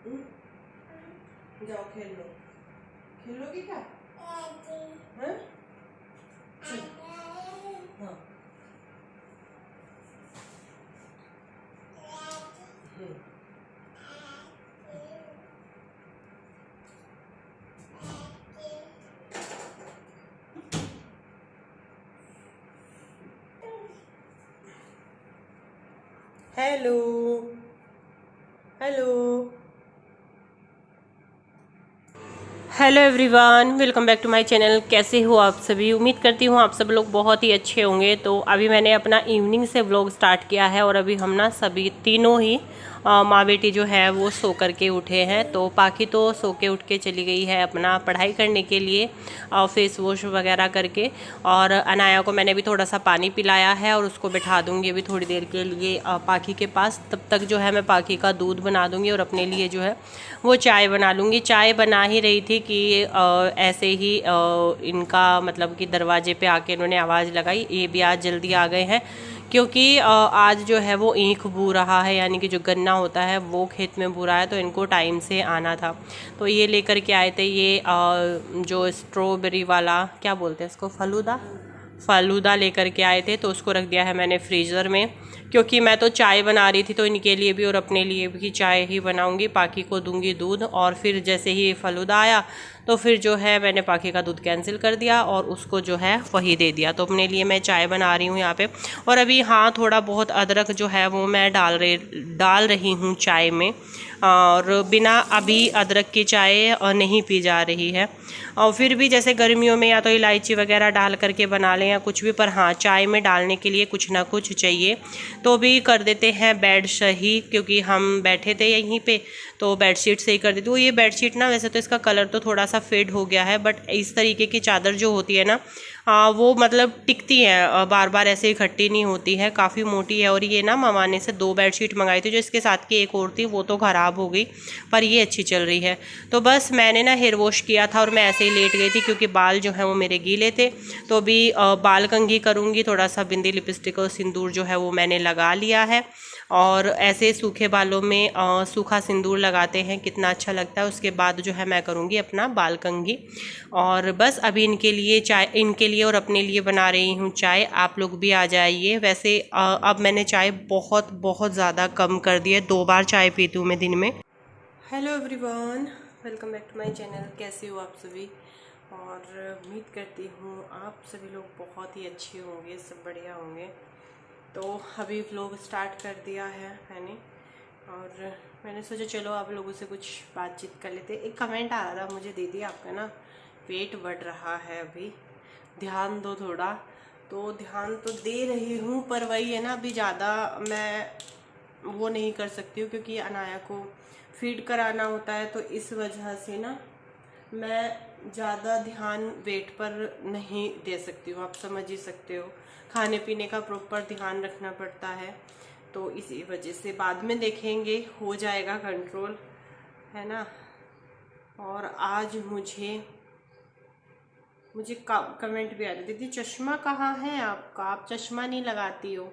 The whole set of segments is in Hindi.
जाओ खेल लो। खेलोगी क्या? हाँ? हाँ। Hello hello hello everyone, welcome back to my channel. कैसे हो आप सभी? उम्मीद करती हूँ आप सब लोग बहुत ही अच्छे होंगे। तो अभी मैंने अपना इवनिंग से व्लॉग स्टार्ट किया है और अभी हम ना सभी तीनों ही माँ बेटी जो है वो सो करके उठे हैं। तो पाखी तो सो के उठ के चली गई है अपना पढ़ाई करने के लिए फेस वॉश वगैरह करके, और अनाया को मैंने भी थोड़ा सा पानी पिलाया है और उसको बिठा दूंगी अभी थोड़ी देर के लिए पाखी के पास। तब तक जो है मैं पाखी का दूध बना दूंगी और अपने लिए जो है वो चाय बना लूँगी। चाय बना ही रही थी कि ऐसे ही इनका मतलब कि दरवाजे पे आके इन्होंने आवाज़ लगाई। ये भी आज जल्दी आ गए हैं क्योंकि आज जो है वो ईख बू रहा है, यानी कि जो गन्ना होता है वो खेत में बू रहा है, तो इनको टाइम से आना था। तो ये लेकर के आए थे ये जो स्ट्रॉबेरी वाला क्या बोलते हैं इसको, फालूदा लेकर के आए थे। तो उसको रख दिया है मैंने फ्रीज़र में, क्योंकि मैं तो चाय बना रही थी तो इनके लिए भी और अपने लिए भी चाय ही बनाऊंगी। पाखी को दूंगी दूध और फिर जैसे ही फालूदा आया तो फिर जो है मैंने पाखी का दूध कैंसिल कर दिया और उसको जो है वही दे दिया। तो अपने लिए मैं चाय बना रही हूँ यहाँ पे। और अभी हाँ थोड़ा बहुत अदरक जो है वो मैं डाल रही हूँ चाय में, और बिना अभी अदरक की चाय नहीं पी जा रही है। और फिर भी जैसे गर्मियों में या तो इलायची वगैरह डाल करके बना लें या कुछ भी, पर हाँ चाय में डालने के लिए कुछ ना कुछ चाहिए। तो भी कर देते हैं बेड सही, क्योंकि हम बैठे थे यहीं पे तो बेडशीट से ही कर देते। वो ये बेडशीट ना वैसे तो इसका कलर तो थोड़ा सा फेड हो गया है, बट इस तरीके की चादर जो होती है ना वो मतलब टिकती है, बार बार ऐसे इकट्ठी नहीं होती है, काफ़ी मोटी है। और ये ना मामा ने से 2 बेडशीट मंगाई थी, जो इसके साथ की एक और थी वो तो ख़राब हो गई, पर ये अच्छी चल रही है। तो बस मैंने ना हेयर वॉश किया था और मैं ऐसे ही लेट गई थी क्योंकि बाल जो है वो मेरे गीले थे। तो अभी बाल कंघी करूँगी, थोड़ा सा बिंदी लिपस्टिक और सिंदूर जो है वो मैंने लगा लिया है। और ऐसे सूखे बालों में सूखा सिंदूर लगाते हैं, कितना अच्छा लगता है। उसके बाद जो है मैं करूँगी अपना बाल कंघी। और बस अभी इनके लिए चाय, इनके लिए और अपने लिए बना रही हूँ चाय। आप लोग भी आ जाइए। वैसे अब मैंने चाय बहुत बहुत ज़्यादा कम कर दी है, 2 बार चाय पीती हूँ मैं दिन में। Hello everyone, welcome back to my channel. कैसे हो आप सभी? और उम्मीद करती हूँ आप सभी लोग बहुत ही अच्छे होंगे, सब बढ़िया होंगे। तो अभी व्लॉग स्टार्ट कर दिया है मैंने, और मैंने सोचा चलो आप लोगों से कुछ बातचीत कर लेते। एक कमेंट आ रहा था मुझे, दीदी आपका ना वेट बढ़ रहा है, अभी ध्यान दो थोड़ा। तो ध्यान तो दे रही हूँ, पर वही है ना, अभी ज़्यादा मैं वो नहीं कर सकती हूँ क्योंकि अनाया को फीड कराना होता है। तो इस वजह से ना मैं ज़्यादा ध्यान वेट पर नहीं दे सकती हूँ, आप समझ ही सकते हो। खाने पीने का प्रॉपर ध्यान रखना पड़ता है, तो इसी वजह से बाद में देखेंगे, हो जाएगा कंट्रोल, है ना। और आज मुझे कमेंट भी आ रही थी, चश्मा कहाँ है आपका, आप चश्मा नहीं लगाती हो।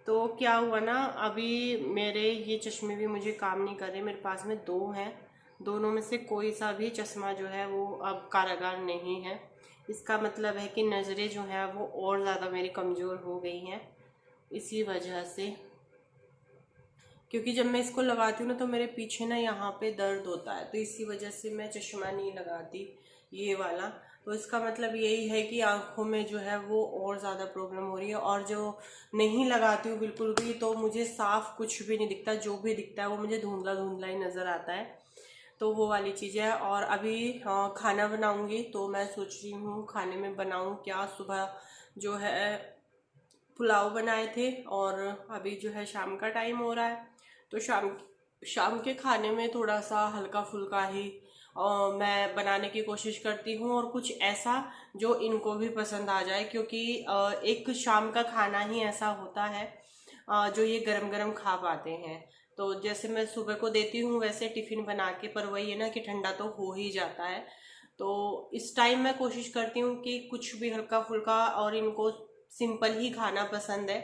तो क्या हुआ ना, अभी मेरे ये चश्मे भी मुझे काम नहीं कर रहे। मेरे पास में 2 हैं, दोनों में से कोई सा भी चश्मा जो है वो अब कारगर नहीं है। इसका मतलब है कि नज़रें जो हैं वो और ज़्यादा मेरी कमज़ोर हो गई हैं इसी वजह से। क्योंकि जब मैं इसको लगाती हूँ ना तो मेरे पीछे ना यहाँ पे दर्द होता है, तो इसी वजह से मैं चश्मा नहीं लगाती ये वाला। तो इसका मतलब यही है कि आंखों में जो है वो और ज़्यादा प्रॉब्लम हो रही है। और जो नहीं लगाती हूँ बिल्कुल भी, तो मुझे साफ कुछ भी नहीं दिखता, जो भी दिखता है वो मुझे धुंधला धुंधला ही नज़र आता है। तो वो वाली चीज़ है। और अभी खाना बनाऊंगी, तो मैं सोच रही हूँ खाने में बनाऊँ क्या। सुबह जो है पुलाव बनाए थे और अभी जो है शाम का टाइम हो रहा है, तो शाम के खाने में थोड़ा सा हल्का फुल्का ही मैं बनाने की कोशिश करती हूँ, और कुछ ऐसा जो इनको भी पसंद आ जाए। क्योंकि एक शाम का खाना ही ऐसा होता है जो ये गरम गरम खा पाते हैं। तो जैसे मैं सुबह को देती हूँ वैसे टिफिन बना के, पर वही है ना कि ठंडा तो हो ही जाता है। तो इस टाइम मैं कोशिश करती हूँ कि कुछ भी हल्का फुल्का, और इनको सिंपल ही खाना पसंद है,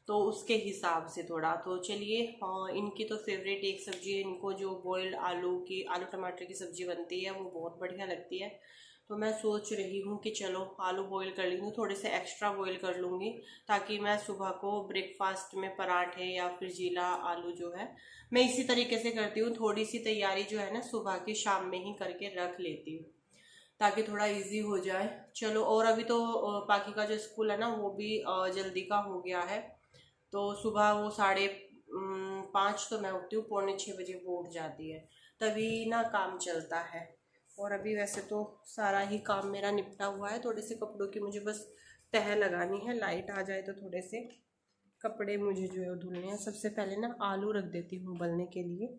तो उसके हिसाब से थोड़ा। तो चलिए, इनकी तो फेवरेट एक सब्ज़ी है, इनको जो बॉइल्ड आलू टमाटर की सब्ज़ी बनती है वो बहुत बढ़िया लगती है। तो मैं सोच रही हूँ कि चलो आलू बॉईल कर लूँगी, थोड़े से एक्स्ट्रा बॉईल कर लूँगी, ताकि मैं सुबह को ब्रेकफास्ट में पराठे या फिर जीला आलू जो है मैं इसी तरीके से करती हूँ। थोड़ी सी तैयारी जो है ना सुबह की शाम में ही करके रख लेती हूँ, ताकि थोड़ा इजी हो जाए। चलो, और अभी तो पाकी का जो स्कूल है ना वो भी जल्दी का हो गया है। तो सुबह वो 5:30 तो मैं उठती हूँ, 6:45 वो उठ जाती है, तभी ना काम चलता है। और अभी वैसे तो सारा ही काम मेरा निपटा हुआ है, थोड़े से कपड़ों की मुझे बस तह लगानी है। लाइट आ जाए तो थोड़े से कपड़े मुझे जो है धुलने हैं। सबसे पहले ना आलू रख देती हूँ उबलने के लिए।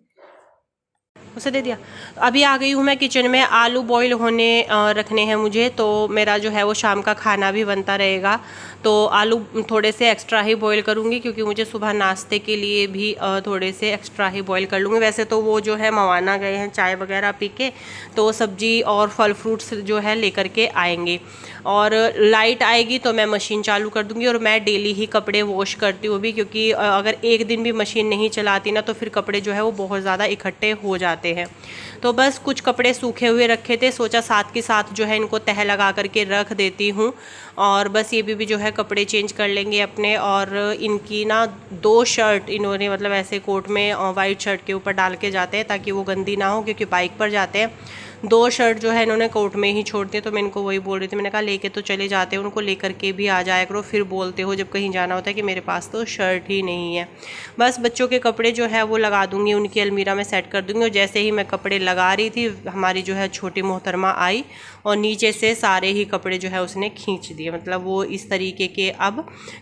उसे दे दिया। अभी आ गई हूँ मैं किचन में, आलू बॉईल होने रखने हैं मुझे, तो मेरा जो है वो शाम का खाना भी बनता रहेगा। तो आलू थोड़े से एक्स्ट्रा ही बॉईल करूँगी, क्योंकि मुझे सुबह नाश्ते के लिए भी थोड़े से एक्स्ट्रा ही बॉईल कर लूँगी। वैसे तो वो जो है मवाना गए हैं चाय वगैरह पी के, तो सब्जी और फल फ्रूट्स जो है लेकर के आएंगे। और लाइट आएगी तो मैं मशीन चालू कर दूँगी। और मैं डेली ही कपड़े वॉश करती हूँ भी, क्योंकि अगर एक दिन भी मशीन नहीं चलाती ना तो फिर कपड़े जो है वो बहुत ज़्यादा इकट्ठे हो जाते हैं। तो बस कुछ कपड़े सूखे हुए रखे थे, सोचा साथ के साथ जो है इनको तह लगा करके रख देती हूँ। और बस ये भी जो है कपड़े चेंज कर लेंगे अपने। और इनकी ना 2 शर्ट इन्होंने मतलब ऐसे कोट में वाइट शर्ट के ऊपर डाल के जाते हैं, ताकि वो गंदी ना हो, क्योंकि बाइक पर जाते हैं। 2 शर्ट जो है इन्होंने कोट में ही छोड़ दिए। तो मैं इनको वही बोल रही थी, मैंने कहा लेके तो चले जाते हैं, उनको लेकर के भी आ जाया करो, फिर बोलते हो जब कहीं जाना होता है कि मेरे पास तो शर्ट ही नहीं है। बस बच्चों के कपड़े जो है वो लगा दूंगी, उनकी अलमीरा में सेट कर दूंगी। और जैसे ही मैं कपड़े लगा रही थी, हमारी जो है छोटी मोहतरमा आई और नीचे से सारे ही कपड़े जो है उसने खींच दिए। मतलब वो इस तरीके के अब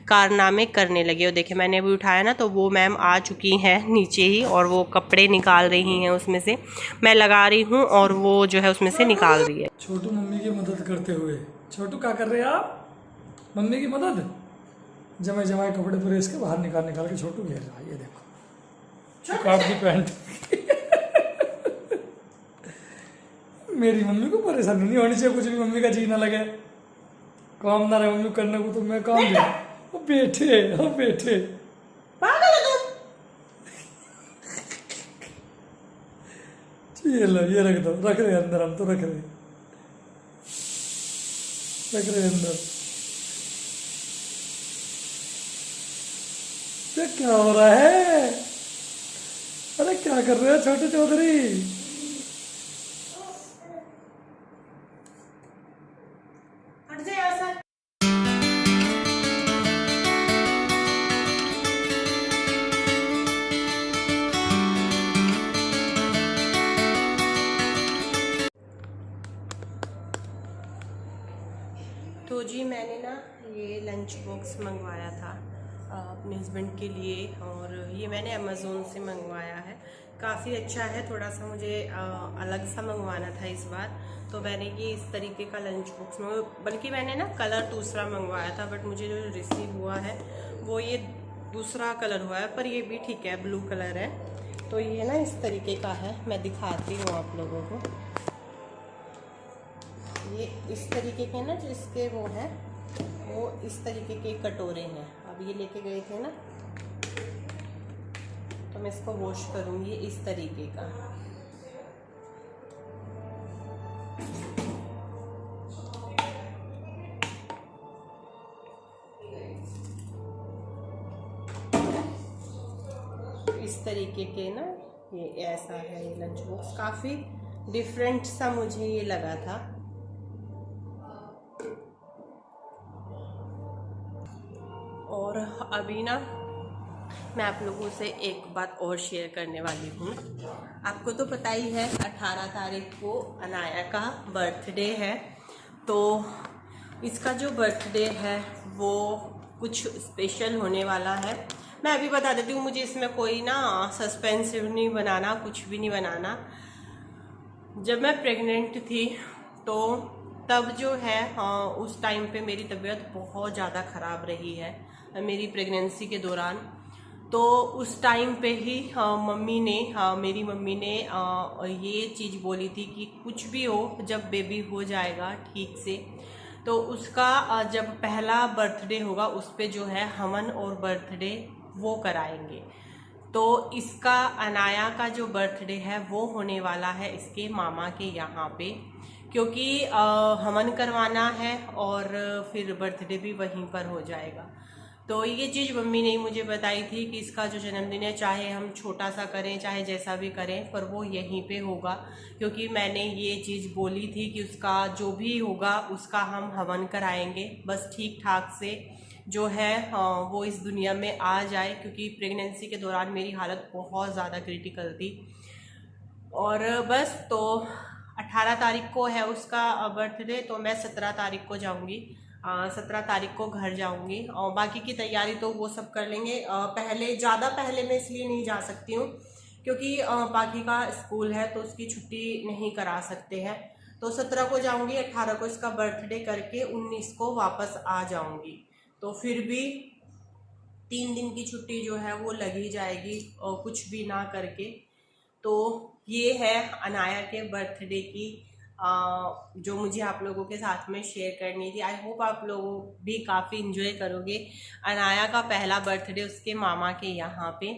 कारनामे करने लगे। और देखिए मैंने अभी उठाया ना, तो वो मैम आ चुकी हैं नीचे ही, और वो कपड़े निकाल रही हैं उसमें से। मैं लगा रही हूँ और वो जो है उसमें से निकाल रही है। छोटू मम्मी की मदद करते हुए। छोटू क्या कर रहे हैं आप? मम्मी की मदद। जमे जमाए कपड़े प्रेस के बाहर निकाल के छोटू घेर रहा है। ये देखो, काट दी पैंट। मेरी मम्मी को परेशानी नहीं होनी चाहिए, कुछ भी मम्मी का जी ना लगे, काम ना रहे मम्मी करने को, तो मैं काम दे। ओ बेटे ये लो, ये रख दो, रख रहे अंदर, हम तो रख रहे अंदर। ये क्या हो रहा है? अरे क्या कर रहे हो छोटे चौधरी? हट जाए ऐसा। तो जी मैंने ना ये लंच बॉक्स मंगवाया था अपने हस्बैंड के लिए, और ये मैंने अमेज़ोन से मंगवाया है। काफ़ी अच्छा है, थोड़ा सा मुझे अलग सा मंगवाना था इस बार। तो मैंने ये इस तरीके का लंच बॉक्स में, बल्कि मैंने ना कलर दूसरा मंगवाया था, बट मुझे जो रिसीव हुआ है वो ये दूसरा कलर हुआ है, पर ये भी ठीक है, ब्लू कलर है। तो ये ना इस तरीके का है, मैं दिखाती हूँ आप लोगों को। ये इस तरीके के ना, जो इसके वो हैं वो इस तरीके के कटोरे हैं। अब ये लेके गए थे ना, तो मैं इसको वॉश करूँगी इस तरीके का। इस तरीके के ना, ये ऐसा है ये लंच बॉक्स। काफ़ी डिफरेंट सा मुझे ये लगा था। और अभी ना मैं आप लोगों से एक बात और शेयर करने वाली हूँ। आपको तो पता ही है 18 तारीख को अनाया का बर्थडे है। तो इसका जो बर्थडे है वो कुछ स्पेशल होने वाला है। मैं अभी बता देती हूँ, मुझे इसमें कोई ना सस्पेंसिव नहीं बनाना, कुछ भी नहीं बनाना। जब मैं प्रेग्नेंट थी तो तब जो है उस टाइम पे मेरी तबीयत बहुत ज़्यादा ख़राब रही है मेरी प्रेगनेंसी के दौरान। तो उस टाइम पे ही मेरी मम्मी ने ये चीज़ बोली थी कि कुछ भी हो, जब बेबी हो जाएगा ठीक से तो उसका जब पहला बर्थडे होगा उस पे जो है हमन और बर्थडे वो कराएंगे। तो इसका अनाया का जो बर्थडे है वो होने वाला है इसके मामा के यहाँ पे, क्योंकि हमन करवाना है और फिर बर्थडे भी वहीं पर हो जाएगा। तो ये चीज़ मम्मी ने मुझे बताई थी कि इसका जो जन्मदिन है चाहे हम छोटा सा करें चाहे जैसा भी करें पर वो यहीं पे होगा, क्योंकि मैंने ये चीज़ बोली थी कि उसका जो भी होगा उसका हम हवन कराएंगे, बस ठीक ठाक से जो है वो इस दुनिया में आ जाए, क्योंकि प्रेगनेंसी के दौरान मेरी हालत बहुत ज़्यादा क्रिटिकल थी। और बस तो 18 तारीख को है उसका बर्थडे, तो मैं 17 तारीख को जाऊंगी, 17 तारीख को घर जाऊंगी और बाकी की तैयारी तो वो सब कर लेंगे। ज़्यादा पहले मैं इसलिए नहीं जा सकती हूँ क्योंकि बाकी का स्कूल है तो उसकी छुट्टी नहीं करा सकते हैं। तो 17 को जाऊंगी, 18 को इसका बर्थडे करके 19 को वापस आ जाऊंगी। तो फिर भी 3 दिन की छुट्टी जो है वो लगी जाएगी और कुछ भी ना करके। तो ये है अनाया के बर्थडे की जो मुझे आप लोगों के साथ में शेयर करनी थी। आई होप आप लोग भी काफ़ी इंजॉय करोगे अनाया का पहला बर्थडे उसके मामा के यहाँ पे।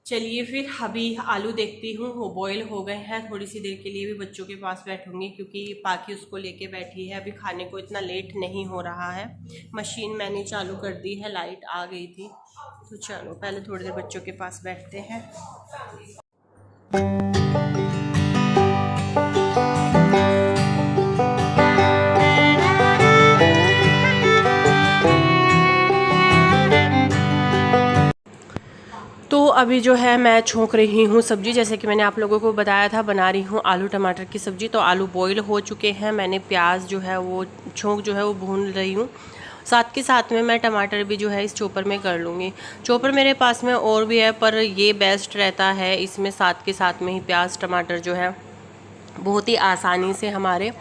चलिए फिर अभी आलू देखती हूँ, वो बॉईल हो गए हैं। थोड़ी सी देर के लिए भी बच्चों के पास बैठूंगी क्योंकि पाकी उसको लेके बैठी है। अभी खाने को इतना लेट नहीं हो रहा है। मशीन मैंने चालू कर दी है, लाइट आ गई थी। तो चलो पहले थोड़ी देर बच्चों के पास बैठते हैं। तो अभी जो है मैं छोंक रही हूँ सब्ज़ी, जैसे कि मैंने आप लोगों को बताया था बना रही हूँ आलू टमाटर की सब्ज़ी। तो आलू बॉईल हो चुके हैं, मैंने प्याज जो है वो छोंक जो है वो भून रही हूँ। साथ के साथ में मैं टमाटर भी जो है इस चॉपर में कर लूँगी। चॉपर मेरे पास में और भी है पर ये बेस्ट रहता है, इसमें साथ के साथ में ही प्याज टमाटर जो है बहुत ही आसानी से हमारे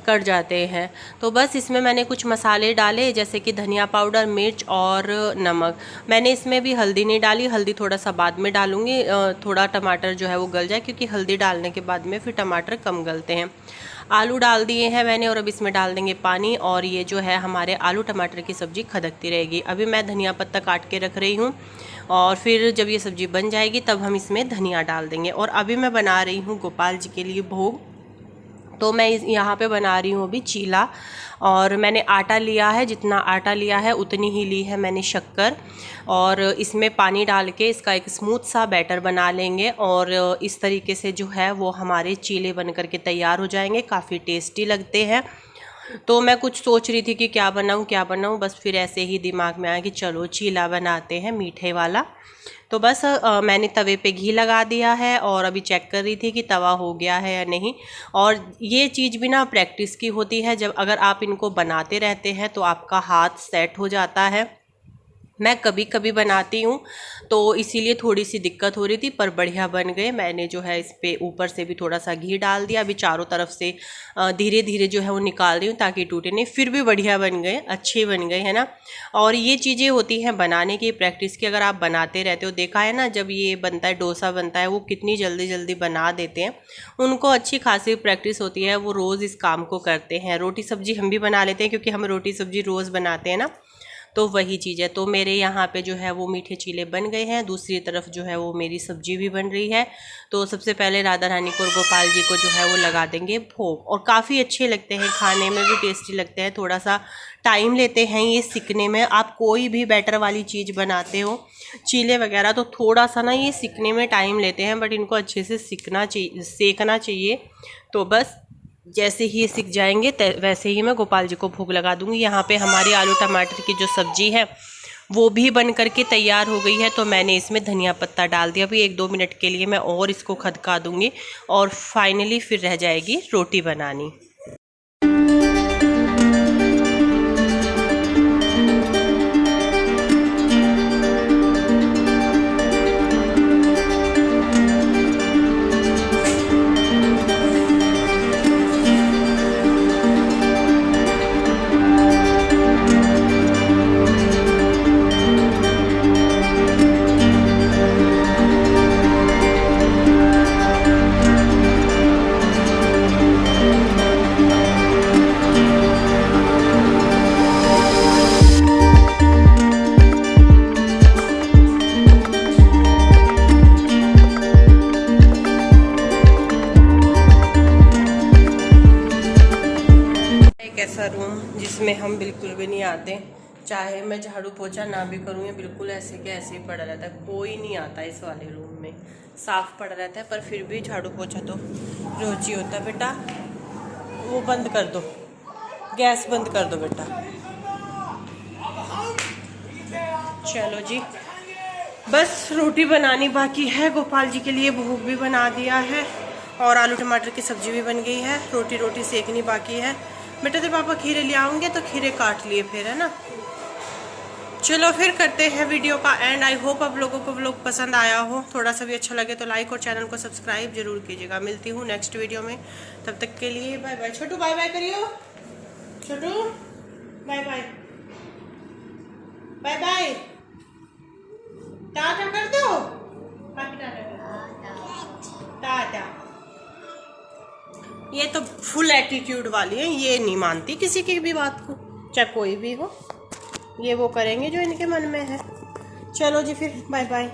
कट जाते हैं। तो बस इसमें मैंने कुछ मसाले डाले जैसे कि धनिया पाउडर, मिर्च और नमक। मैंने इसमें भी हल्दी नहीं डाली, हल्दी थोड़ा सा बाद में डालूंगी, थोड़ा टमाटर जो है वो गल जाए, क्योंकि हल्दी डालने के बाद में फिर टमाटर कम गलते हैं। आलू डाल दिए हैं मैंने और अब इसमें डाल देंगे पानी और ये जो है हमारे आलू टमाटर की सब्ज़ी खदकती रहेगी। अभी मैं धनिया पत्ता काट के रख रही हूँ और फिर जब ये सब्ज़ी बन जाएगी तब हम इसमें धनिया डाल देंगे। और अभी मैं बना रही हूँ गोपाल जी के लिए भोग। तो मैं यहाँ पे बना रही हूँ अभी चीला, और मैंने आटा लिया है, जितना आटा लिया है उतनी ही ली है मैंने शक्कर, और इसमें पानी डाल के इसका एक स्मूथ सा बैटर बना लेंगे और इस तरीके से जो है वो हमारे चीले बन कर के तैयार हो जाएंगे। काफ़ी टेस्टी लगते हैं। तो मैं कुछ सोच रही थी कि क्या बनाऊँ, बस फिर ऐसे ही दिमाग में आया कि चलो चीला बनाते हैं मीठे वाला। तो बस मैंने तवे पे घी लगा दिया है और अभी चेक कर रही थी कि तवा हो गया है या नहीं। और ये चीज़ भी ना प्रैक्टिस की होती है, जब अगर आप इनको बनाते रहते हैं तो आपका हाथ सेट हो जाता है। मैं कभी कभी बनाती हूँ तो इसीलिए थोड़ी सी दिक्कत हो रही थी, पर बढ़िया बन गए। मैंने जो है इस पे ऊपर से भी थोड़ा सा घी डाल दिया। अभी चारों तरफ से धीरे धीरे जो है वो निकाल रही हूँ ताकि टूटे नहीं। फिर भी बढ़िया बन गए, अच्छे बन गए, है ना। और ये चीज़ें होती हैं बनाने की प्रैक्टिस की। अगर आप बनाते रहते हो, देखा है ना, जब ये बनता है डोसा बनता है वो कितनी जल्दी जल्दी बना देते हैं। उनको अच्छी खासी प्रैक्टिस होती है, वो रोज़ इस काम को करते हैं। रोटी सब्जी हम भी बना लेते हैं क्योंकि हम रोटी सब्जी रोज़ बनाते हैं ना, तो वही चीज़ है। तो मेरे यहाँ पे जो है वो मीठे चीले बन गए हैं, दूसरी तरफ जो है वो मेरी सब्जी भी बन रही है। तो सबसे पहले राधा रानी को और गोपाल जी को जो है वो लगा देंगे भोग। और काफ़ी अच्छे लगते हैं, खाने में भी टेस्टी लगते हैं। थोड़ा सा टाइम लेते हैं ये सीखने में। आप कोई भी बैटर वाली चीज़ बनाते हो, चीले वगैरह, तो थोड़ा सा ना ये सीखने में टाइम लेते हैं, बट इनको अच्छे से सीखना चाहिए, सेकना चाहिए। तो बस जैसे ही सीख जाएंगे वैसे ही मैं गोपाल जी को भोग लगा दूंगी। यहाँ पे हमारी आलू टमाटर की जो सब्जी है वो भी बन करके तैयार हो गई है। तो मैंने इसमें धनिया पत्ता डाल दिया। अभी 1-2 मिनट के लिए मैं और इसको खदका दूंगी और फाइनली फिर रह जाएगी रोटी बनानी। इसमें हम बिल्कुल भी नहीं आते, चाहे मैं झाड़ू पोछा ना भी करूँ, ये बिल्कुल ऐसे के ऐसे ही पड़ा रहता है, कोई नहीं आता इस वाले रूम में, साफ पड़ा रहता है। पर फिर भी झाड़ू पोछा तो रोज ही होता है। बेटा वो बंद कर दो, गैस बंद कर दो बेटा। चलो जी, बस रोटी बनानी बाकी है, गोपाल जी के लिए भोग भी बना दिया है और आलू टमाटर की सब्जी भी बन गई है, रोटी सेकनी बाकी है। बेटा तेरे पापा खीरे ले आऊँगे तो खीरे काट लिए फिर, है ना। चलो फिर करते हैं वीडियो का एंड। आई होप आप लोगों को व्लॉग पसंद आया हो, थोड़ा सा भी अच्छा लगे तो लाइक और चैनल को सब्सक्राइब जरूर कीजिएगा। मिलती हूँ नेक्स्ट वीडियो में, तब तक के लिए bye bye. Chhotu bye bye करियो, Chhotu bye bye, bye bye, tata कर दो, टाटा। ये तो फुल एटीट्यूड वाली है, ये नहीं मानती किसी की भी बात को, चाहे कोई भी हो, ये वो करेंगे जो इनके मन में है। चलो जी फिर बाय बाय।